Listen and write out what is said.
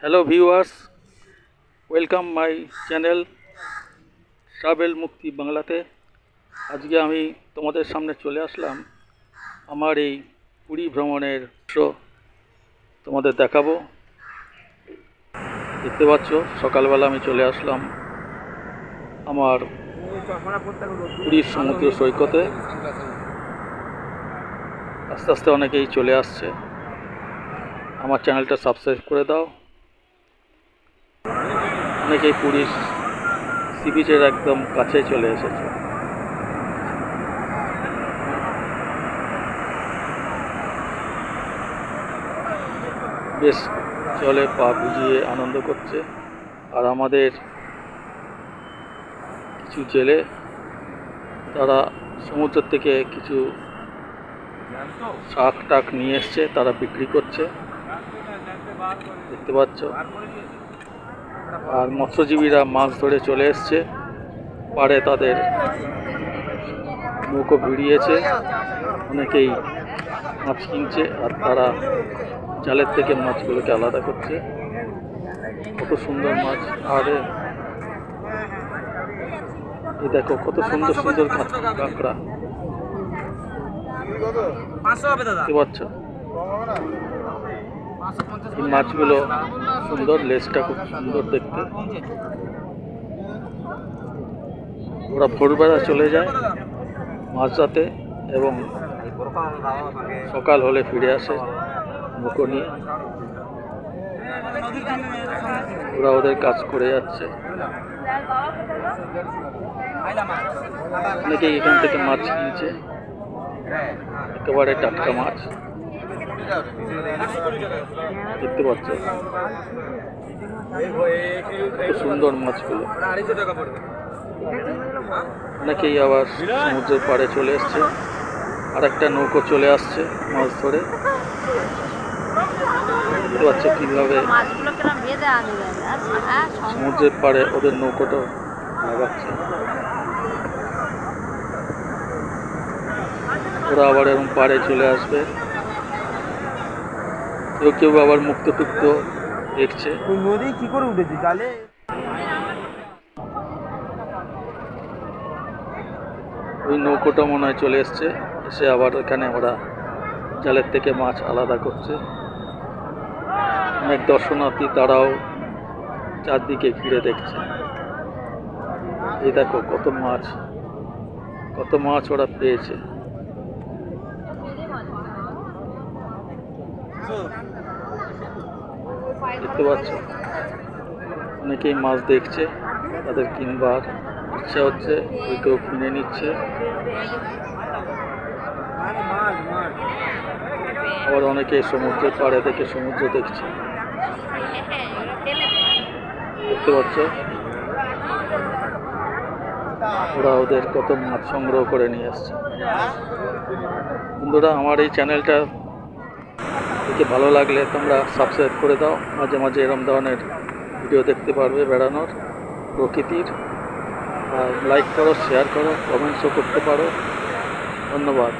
Hello viewers, welcome my channel travel মুক্তি বাংলাতে। আজকে আমি তোমাদের সামনে চলে আসলাম আমার এই পুরী ভ্রমণের শো তোমাদের দেখাবো। দেখতে পাচ্ছ সকালবেলা আমি চলে আসলাম আমার পুরীর সমুদ্র সৈকতে। আস্তে আস্তে অনেকেই চলে আসছে। আমার চ্যানেলটা সাবস্ক্রাইব করে দাও। অনেকেই পুরীর সি বিচের একদম কাছে চলে এসেছে। বেশ জলে পা ভিজিয়ে আনন্দ করছে। আর আমাদের কিছু জেলে তারা সমুদ্র থেকে কিছু শাক টাক নিয়ে এসছে, তারা বিক্রি করছে, দেখতে পাচ্ছ। আর মৎস্যজীবীরা মাছ ধরে চলে এসছে পাড়ে, তাদের নৌকো ভিড়িয়েছে, অনেকেই মাছ কিনছে আর তারা জালের থেকে মাছগুলোকে আলাদা করছে। কত সুন্দর মাছ! আরে এই দেখো কত সুন্দর সুন্দর কাঁকড়া, দেখতে পাচ্ছ। এই মাছগুলো সুন্দর, লেজটা খুব সুন্দর দেখতে। ওরা ভোরবেলা চলে যায় মাঝরাতে এবং সকাল হলে ফিরে আসে নৌকো নিয়ে। ওরা ওদের কাজ করে যাচ্ছে। অনেকেই এখান থেকে মাছ কিনছে, একেবারে টাটকা মাছ, দেখতে পাচ্ছ কত সুন্দর মাছগুলো। অনেকেই আবার সমুদ্রের পাড়ে চলে এসছে, আর একটা নৌকো চলে আসছে মাছ ধরে। দেখতে পাচ্ছ কিভাবে সমুদ্রের পাড়ে ওদের নৌকোটা লাগাচ্ছে। ওরা আবার এরকম পাড়ে চলে আসবে। কেউ কেউ আবার মুক্ত টুক্ত দেখছে। নদী কি করে উঠেছে জালে? ওই নৌকোটা মনে হয় চলে এসছে, এসে আবার এখানে ওরা জালের থেকে মাছ আলাদা করছে। অনেক দর্শনার্থী তারাও চারদিকে ঘিরে দেখছে। এই দেখো কত মাছ, কত মাছ ওরা পেয়েছে। দেখতে পাচ্ছ অনেকেই মাছ দেখছে, তাদের কিনবার ইচ্ছা হচ্ছে, কেউ কিনে নিচ্ছে। আবার অনেকে সমুদ্রের পাড়ে থেকে সমুদ্র দেখছে, দেখতে পাচ্ছ। ওরা ওদের কত মাছ সংগ্রহ করে নিয়ে আসছে। বন্ধুরা, আমার এই চ্যানেলটা দেখে ভালো লাগলে তোমরা সাবস্ক্রাইব করে দাও। মাঝে মাঝে এরকম ধরনের ভিডিও দেখতে পারবে, বেড়ানোর, প্রকৃতির। আর লাইক করো, শেয়ার করো, কমেন্টসও করতে পারো। ধন্যবাদ।